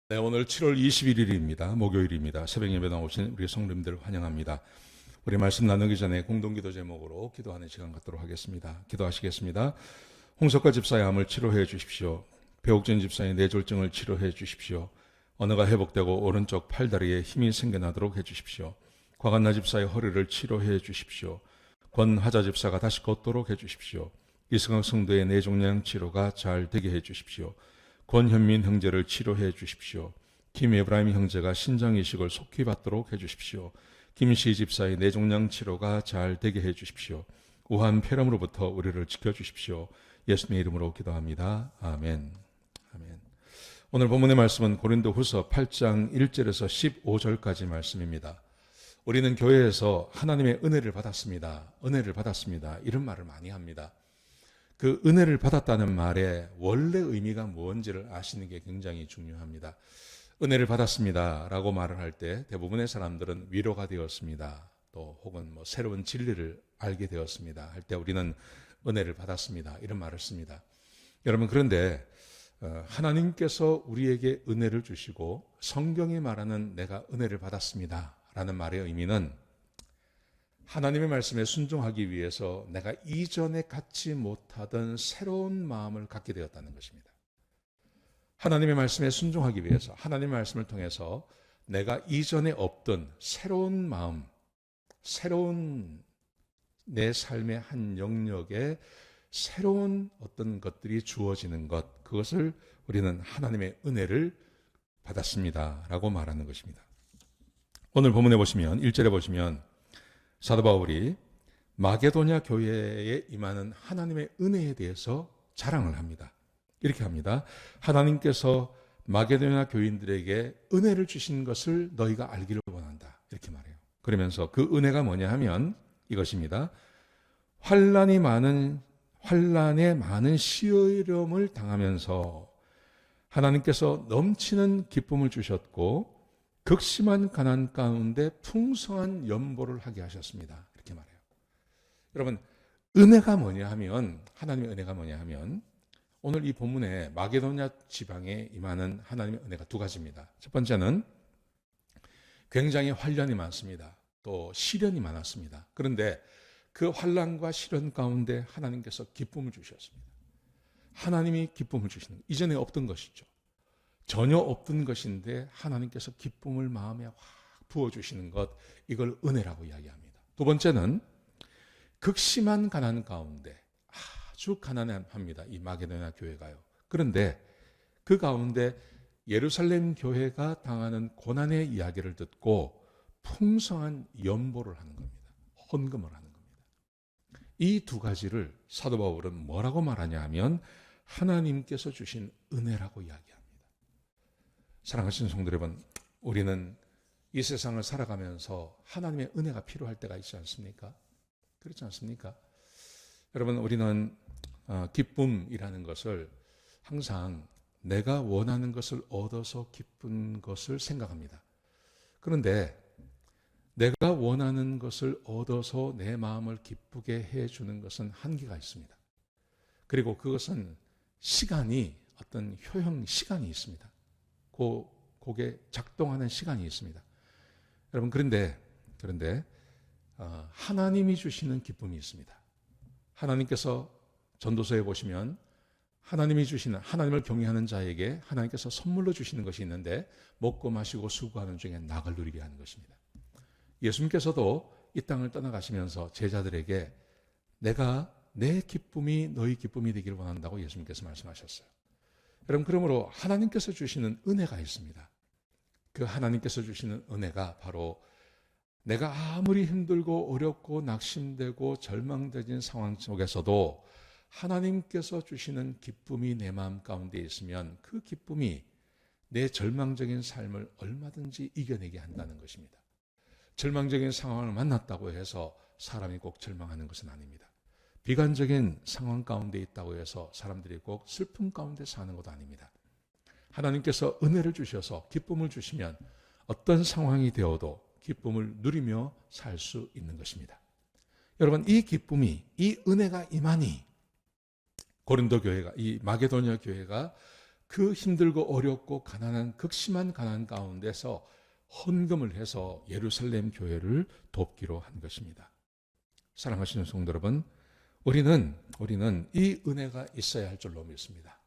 네, 오늘 7월 21일입니다. 목요일입니다. 새벽 예배 나오신 우리 성도님들 환영합니다. 우리 말씀 나누기 전에 공동기도 제목으로 기도하는 시간 갖도록 하겠습니다. 기도하시겠습니다. 홍석과 집사의 암을 치료해 주십시오. 배옥진 집사의 뇌졸중을 치료해 주십시오. 언어가 회복되고 오른쪽 팔다리에 힘이 생겨나도록 해 주십시오. 과간나 집사의 허리를 치료해 주십시오. 권화자 집사가 다시 걷도록 해 주십시오. 이승학 성도의 뇌종양 치료가 잘 되게 해 주십시오. 권현민 형제를 치료해 주십시오. 김에브라임 형제가 신장 이식을 속히 받도록 해 주십시오. 김씨 집사의 뇌종양 치료가 잘 되게 해 주십시오. 우한 폐렴으로부터 우리를 지켜 주십시오. 예수님의 이름으로 기도합니다. 아멘. 아멘. 오늘 본문의 말씀은 고린도후서 8장 1절에서 15절까지 말씀입니다. 우리는 교회에서 하나님의 은혜를 받았습니다. 은혜를 받았습니다. 이런 말을 많이 합니다. 그 은혜를 받았다는 말의 원래 의미가 무엇인지를 아시는 게 굉장히 중요합니다. 은혜를 받았습니다 라고 말을 할 때 대부분의 사람들은 위로가 되었습니다. 또 혹은 새로운 진리를 알게 되었습니다 할 때 우리는 은혜를 받았습니다 이런 말을 씁니다. 여러분, 그런데 하나님께서 우리에게 은혜를 주시고 성경이 말하는 내가 은혜를 받았습니다 라는 말의 의미는 하나님의 말씀에 순종하기 위해서 내가 이전에 갖지 못하던 새로운 마음을 갖게 되었다는 것입니다. 하나님의 말씀에 순종하기 위해서 하나님의 말씀을 통해서 내가 이전에 없던 새로운 마음, 새로운 내 삶의 한 영역에 새로운 어떤 것들이 주어지는 것, 그것을 우리는 하나님의 은혜를 받았습니다 라고 말하는 것입니다. 오늘 본문에 보시면 1절에 보시면 사도 바울이 마게도냐 교회에 임하는 하나님의 은혜에 대해서 자랑을 합니다. 이렇게 합니다. 하나님께서 마게도냐 교인들에게 은혜를 주신 것을 너희가 알기를 원한다. 이렇게 말해요. 그러면서 그 은혜가 뭐냐 하면 이것입니다. 환난에 많은 시험을 당하면서 하나님께서 넘치는 기쁨을 주셨고 극심한 가난 가운데 풍성한 연보를 하게 하셨습니다. 이렇게 말해요. 여러분, 은혜가 뭐냐 하면, 하나님의 은혜가 뭐냐 하면, 오늘 이 본문에 마게도냐 지방에 임하는 하나님의 은혜가 두 가지입니다. 첫 번째는 굉장히 환난이 많습니다. 또 시련이 많았습니다. 그런데 그 환난과 시련 가운데 하나님께서 기쁨을 주셨습니다. 하나님이 기쁨을 주시는, 이전에 없던 것이죠. 전혀 없던 것인데 하나님께서 기쁨을 마음에 확 부어주시는 것, 이걸 은혜라고 이야기합니다. 두 번째는 극심한 가난 가운데, 아주 가난합니다. 이 마게도냐 교회가요. 그런데 그 가운데 예루살렘 교회가 당하는 고난의 이야기를 듣고 풍성한 연보를 하는 겁니다. 헌금을 하는 겁니다. 이 두 가지를 사도 바울은 뭐라고 말하냐 하면 하나님께서 주신 은혜라고 이야기합니다. 사랑하시는 성도 여러분, 우리는 이 세상을 살아가면서 하나님의 은혜가 필요할 때가 있지 않습니까? 그렇지 않습니까? 여러분, 우리는 기쁨이라는 것을 항상 내가 원하는 것을 얻어서 기쁜 것을 생각합니다. 그런데 내가 원하는 것을 얻어서 내 마음을 기쁘게 해주는 것은 한계가 있습니다. 그리고 그것은 시간이, 어떤 효용 시간이 있습니다. 그게 작동하는 시간이 있습니다. 여러분, 그런데 하나님이 주시는 기쁨이 있습니다. 하나님께서 전도서에 보시면 하나님이 주시는, 하나님을 경외하는 자에게 하나님께서 선물로 주시는 것이 있는데 먹고 마시고 수고하는 중에 낙을 누리게 하는 것입니다. 예수님께서도 이 땅을 떠나가시면서 제자들에게 내가 내 기쁨이 너희 기쁨이 되기를 원한다고 예수님께서 말씀하셨어요. 여러분, 그러므로 하나님께서 주시는 은혜가 있습니다. 그 하나님께서 주시는 은혜가 바로 내가 아무리 힘들고 어렵고 낙심되고 절망적인 상황 속에서도 하나님께서 주시는 기쁨이 내 마음 가운데 있으면 그 기쁨이 내 절망적인 삶을 얼마든지 이겨내게 한다는 것입니다. 절망적인 상황을 만났다고 해서 사람이 꼭 절망하는 것은 아닙니다. 비관적인 상황 가운데 있다고 해서 사람들이 꼭 슬픔 가운데 사는 것도 아닙니다. 하나님께서 은혜를 주셔서 기쁨을 주시면 어떤 상황이 되어도 기쁨을 누리며 살 수 있는 것입니다. 여러분, 이 기쁨이, 이 은혜가 임하니 고린도 교회가, 이 마게도냐 교회가 그 힘들고 어렵고 가난한 극심한 가난 가운데서 헌금을 해서 예루살렘 교회를 돕기로 한 것입니다. 사랑하시는 성도 여러분, 우리는 이 은혜가 있어야 할 줄로 믿습니다.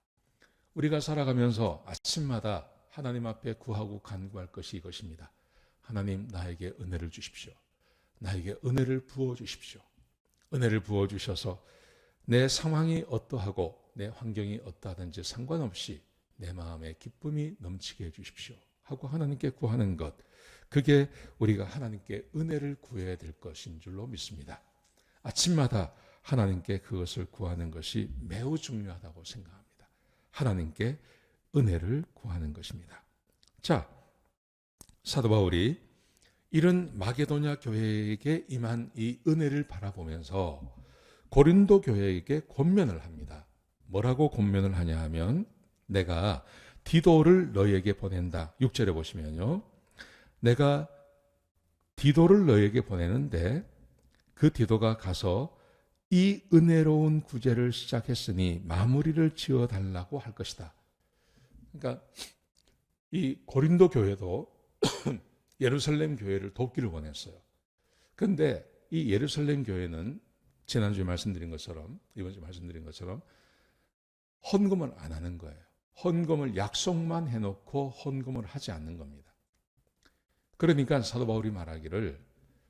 우리가 살아가면서 아침마다 하나님 앞에 구하고 간구할 것이 이것입니다. 하나님, 나에게 은혜를 주십시오. 나에게 은혜를 부어주십시오. 은혜를 부어주셔서 내 상황이 어떠하고 내 환경이 어떠하든지 상관없이 내 마음에 기쁨이 넘치게 해주십시오 하고 하나님께 구하는 것, 그게 우리가 하나님께 은혜를 구해야 될 것인 줄로 믿습니다. 아침마다 하나님께 그것을 구하는 것이 매우 중요하다고 생각합니다. 하나님께 은혜를 구하는 것입니다. 자, 사도 바울이 이런 마게도냐 교회에게 임한 이 은혜를 바라보면서 고린도 교회에게 권면을 합니다. 뭐라고 권면을 하냐 하면, 내가 디도를 너희에게 보낸다. 6절에 보시면요, 내가 디도를 너희에게 보내는데 그 디도가 가서 이 은혜로운 구제를 시작했으니 마무리를 지어달라고 할 것이다. 그러니까 이 고린도 교회도 예루살렘 교회를 돕기를 원했어요. 그런데 이 예루살렘 교회는 지난주에 말씀드린 것처럼, 이번주에 말씀드린 것처럼 헌금을 안 하는 거예요. 헌금을 약속만 해놓고 헌금을 하지 않는 겁니다. 그러니까 사도 바울이 말하기를,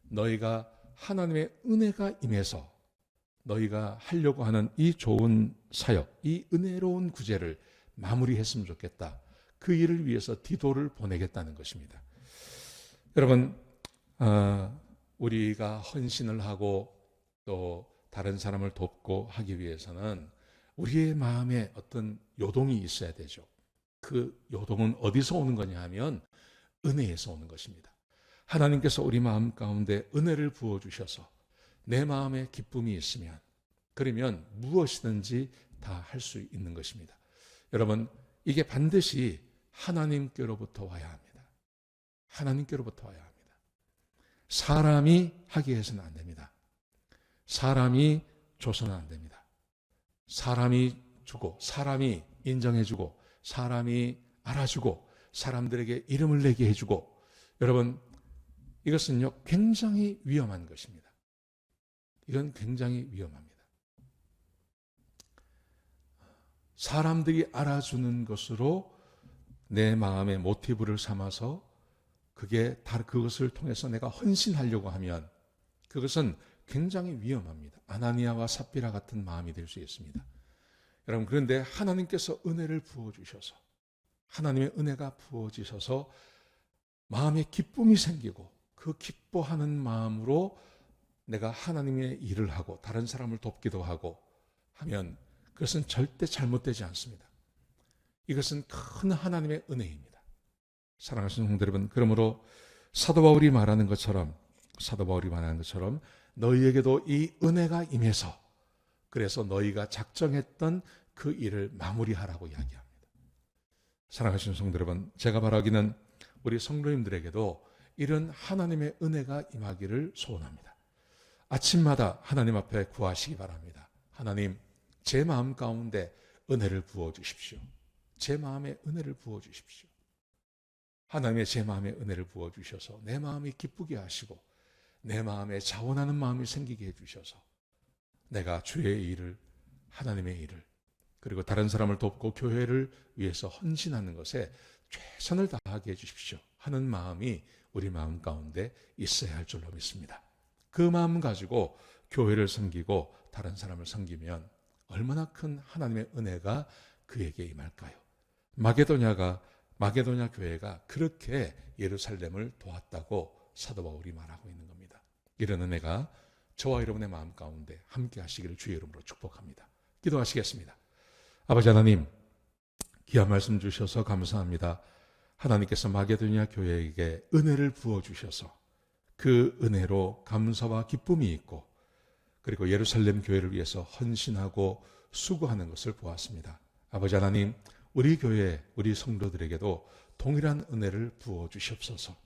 너희가 하나님의 은혜가 임해서 너희가 하려고 하는 이 좋은 사역, 이 은혜로운 구제를 마무리했으면 좋겠다. 그 일을 위해서 디도를 보내겠다는 것입니다. 여러분, 우리가 헌신을 하고 또 다른 사람을 돕고 하기 위해서는 우리의 마음에 어떤 요동이 있어야 되죠. 그 요동은 어디서 오는 거냐 하면 은혜에서 오는 것입니다. 하나님께서 우리 마음 가운데 은혜를 부어주셔서 내 마음에 기쁨이 있으면, 그러면 무엇이든지 다 할 수 있는 것입니다. 여러분, 이게 반드시 하나님께로부터 와야 합니다. 하나님께로부터 와야 합니다. 사람이 하기 위해서는 안 됩니다. 사람이 줘서는 안 됩니다. 사람이 주고, 사람이 인정해주고, 사람이 알아주고, 사람들에게 이름을 내게 해주고, 여러분, 이것은요 굉장히 위험한 것입니다. 이건 굉장히 위험합니다. 사람들이 알아주는 것으로 내 마음의 모티브를 삼아서 그것을 통해서 내가 헌신하려고 하면 그것은 굉장히 위험합니다. 아나니아와 삽비라 같은 마음이 될 수 있습니다. 여러분, 그런데 하나님께서 은혜를 부어주셔서, 하나님의 은혜가 부어지셔서 마음에 기쁨이 생기고, 그 기뻐하는 마음으로 내가 하나님의 일을 하고 다른 사람을 돕기도 하고 하면 그것은 절대 잘못되지 않습니다. 이것은 큰 하나님의 은혜입니다. 사랑하시는 성도 여러분, 그러므로 사도 바울이 말하는 것처럼 너희에게도 이 은혜가 임해서, 그래서 너희가 작정했던 그 일을 마무리하라고 이야기합니다. 사랑하시는 성도 여러분, 제가 바라기는 우리 성도님들에게도 이런 하나님의 은혜가 임하기를 소원합니다. 아침마다 하나님 앞에 구하시기 바랍니다. 하나님, 제 마음 가운데 은혜를 부어주십시오. 제 마음에 은혜를 부어주십시오. 하나님의 제 마음에 은혜를 부어주셔서 내 마음이 기쁘게 하시고 내 마음에 자원하는 마음이 생기게 해주셔서 내가 주의 일을, 하나님의 일을, 그리고 다른 사람을 돕고 교회를 위해서 헌신하는 것에 최선을 다하게 해주십시오 하는 마음이 우리 마음 가운데 있어야 할 줄로 믿습니다. 그 마음 가지고 교회를 섬기고 다른 사람을 섬기면 얼마나 큰 하나님의 은혜가 그에게 임할까요? 마게도냐 교회가 그렇게 예루살렘을 도왔다고 사도 바울이 말하고 있는 겁니다. 이런 은혜가 저와 여러분의 마음 가운데 함께 하시기를 주의 이름으로 축복합니다. 기도하시겠습니다. 아버지 하나님, 귀한 말씀 주셔서 감사합니다. 하나님께서 마게도냐 교회에게 은혜를 부어주셔서 그 은혜로 감사와 기쁨이 있고, 그리고 예루살렘 교회를 위해서 헌신하고 수고하는 것을 보았습니다. 아버지 하나님, 우리 교회, 우리 성도들에게도 동일한 은혜를 부어주시옵소서.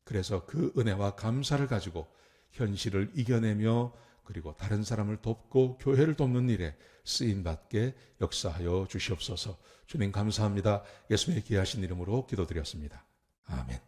그래서 그 은혜와 감사를 가지고 현실을 이겨내며 그리고 다른 사람을 돕고 교회를 돕는 일에 쓰임받게 역사하여 주시옵소서. 주님 감사합니다. 예수님의 귀하신 이름으로 기도드렸습니다. 아멘.